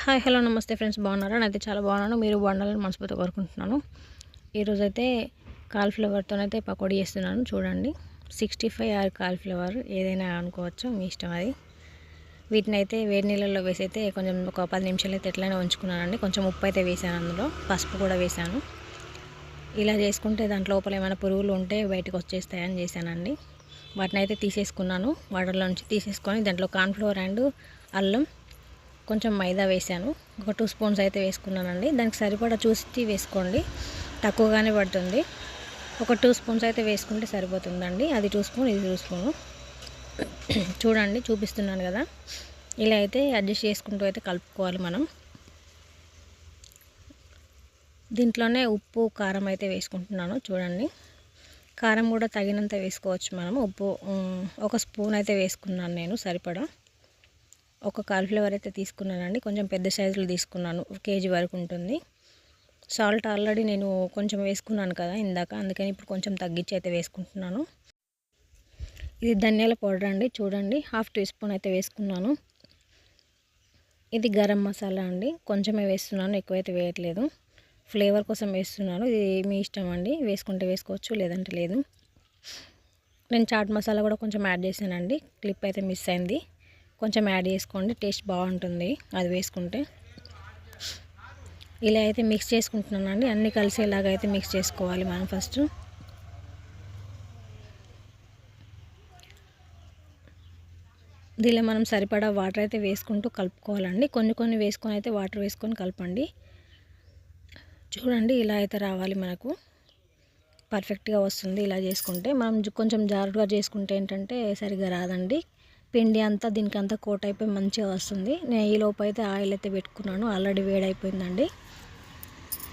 Hi hello నమస్తే friends, బాగున్నారా? నేనైతే చాలా బాగున్నాను. మీరు బాగుండాలని మనస్ఫూర్తిగా కోరుకుంటున్నాను. ఈరోజైతే కాలీఫ్లవర్తోనైతే పకోడీ చేస్తున్నాను. చూడండి, 65 ఆర్ కాలీఫ్లవర్ ఏదైనా అనుకోవచ్చు, మీ ఇష్టం అది. వీటిని అయితే వేడి నీళ్ళల్లో వేసి అయితే కొంచెం ఒక 10 నిమిషాలు అయితే ఎట్లయినా ఉంచుకున్నానండి. కొంచెం ఉప్పు అయితే వేసాను, అందులో పసుపు కూడా వేసాను. ఇలా చేసుకుంటే దాంట్లో లోపల ఏమైనా పురుగులు ఉంటే బయటకు వచ్చేస్తాయని చేశానండి. వాటిని అయితే తీసేసుకున్నాను, వాటర్లో నుంచి తీసేసుకొని దాంట్లో కార్న్ఫ్లవర్ అండ్ అల్లం, కొంచెం మైదా వేసాను. ఒక 2 స్పూన్స్ అయితే వేసుకున్నానండి. దానికి సరిపడా చూసి వేసుకోండి, తక్కువగానే పడుతుంది. ఒక 2 స్పూన్స్ అయితే వేసుకుంటే సరిపోతుందండి. అది 2 స్పూన్, ఇది 2 స్పూను. చూడండి, చూపిస్తున్నాను కదా. ఇలా అయితే అడ్జస్ట్ చేసుకుంటూ అయితే కలుపుకోవాలి మనం. దీంట్లోనే ఉప్పు కారం అయితే వేసుకుంటున్నాను. చూడండి, కారం కూడా తగినంత వేసుకోవచ్చు మనం. ఉప్పు ఒక స్పూన్ అయితే వేసుకున్నాను నేను, సరిపడా. ఒక కాలీఫ్లవర్ అయితే తీసుకున్నానండి, కొంచెం పెద్ద సైజులో తీసుకున్నాను, కేజీ వరకు ఉంటుంది. సాల్ట్ ఆల్రెడీ నేను కొంచెం వేసుకున్నాను కదా ఇందాక, అందుకని ఇప్పుడు కొంచెం తగ్గించి అయితే వేసుకుంటున్నాను. ఇది ధనియాల పౌడర్ అండి, చూడండి, 1/2 టీ స్పూన్ అయితే వేసుకున్నాను. ఇది గరం మసాలా అండి, కొంచెమే వేస్తున్నాను, ఎక్కువైతే వేయట్లేదు. ఫ్లేవర్ కోసం వేస్తున్నాను, ఇది మీ ఇష్టం అండి, వేసుకుంటే వేసుకోవచ్చు, లేదంటే లేదు. నేను చాట్ మసాలా కూడా కొంచెం యాడ్ చేశానండి, క్లిప్ అయితే మిస్ అయింది. కొంచెం యాడ్ చేసుకోండి, టేస్ట్ బాగుంటుంది అది వేసుకుంటే. ఇలా అయితే మిక్స్ చేసుకుంటున్నానండి, అన్నీ కలిసేలాగా అయితే మిక్స్ చేసుకోవాలి మనం ఫస్ట్. దీనిలో మనం సరిపడా వాటర్ అయితే వేసుకుంటూ కలుపుకోవాలండి. కొన్ని వేసుకొని అయితే వాటర్ వేసుకొని కలపండి. చూడండి, ఇలా అయితే రావాలి మనకు, పర్ఫెక్ట్గా వస్తుంది. ఇలా చేసుకుంటే మనం కొంచెం జాగ్రత్తగా చేసుకుంటే ఏంటంటే సరిగ్గా రాదండి. పిండి అంతా దీనికంతా కోట్ అయిపోయి మంచిగా వస్తుంది. నేను ఈ లోపు అయితే ఆయిల్ అయితే పెట్టుకున్నాను, ఆల్రెడీ వేడైపోయిందండి.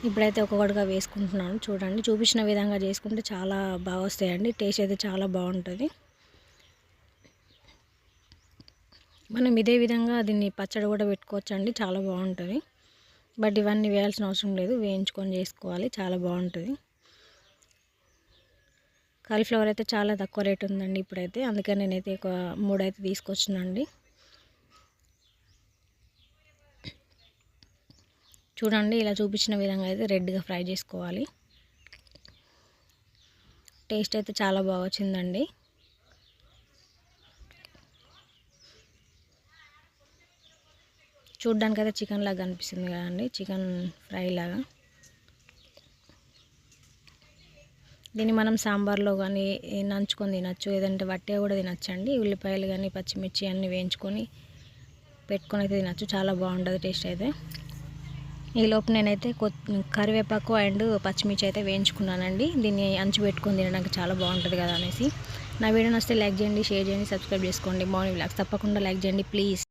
ఇప్పుడైతే ఒక్కొక్కటిగా వేసుకుంటున్నాను. చూడండి, చూపించిన విధంగా చేసుకుంటే చాలా బాగా వస్తాయండి, టేస్ట్ అయితే చాలా బాగుంటుంది. మనం ఇదే విధంగా దీన్ని పచ్చడి కూడా పెట్టుకోవచ్చండి, చాలా బాగుంటుంది. బట్ ఇవన్నీ వేయాల్సిన అవసరం లేదు, వేయించుకొని చేసుకోవాలి, చాలా బాగుంటుంది. కాలీఫ్లవర్ అయితే చాలా తక్కువ రేట్ ఉందండి ఇప్పుడైతే, అందుకని నేనైతే ఒక 3 అయితే తీసుకొచ్చానండి. చూడండి, ఇలా చూపించిన విధంగా అయితే రెడ్గా ఫ్రై చేసుకోవాలి. టేస్ట్ అయితే చాలా బాగా వచ్చిందండి. చూడ్డానికి అయితే చికెన్ లాగా అనిపిస్తుంది కదండి, చికెన్ ఫ్రై లాగా. దీన్ని మనం సాంబార్లో కానీ నంచుకొని తినచ్చు, ఏదంటే వట్టిగా కూడా తినచ్చండి. ఉల్లిపాయలు కానీ పచ్చిమిర్చి అన్నీ వేయించుకొని పెట్టుకొని అయితే తినచ్చు, చాలా బాగుంటుంది టేస్ట్ అయితే. ఈలోపు నేనైతే కరివేపాకు అండ్ పచ్చిమిర్చి అయితే వేయించుకున్నానండి. దీన్ని అంచు పెట్టుకొని తినడానికి చాలా బాగుంటుంది కదా అనేసి. నా వీడియో నచ్చితే లైక్ చేయండి, షేర్ చేయండి, సబ్స్క్రైబ్ చేసుకోండి. మార్నింగ్ వ్లాగ్స్ తప్పకుండా లైక్ చేయండి ప్లీజ్.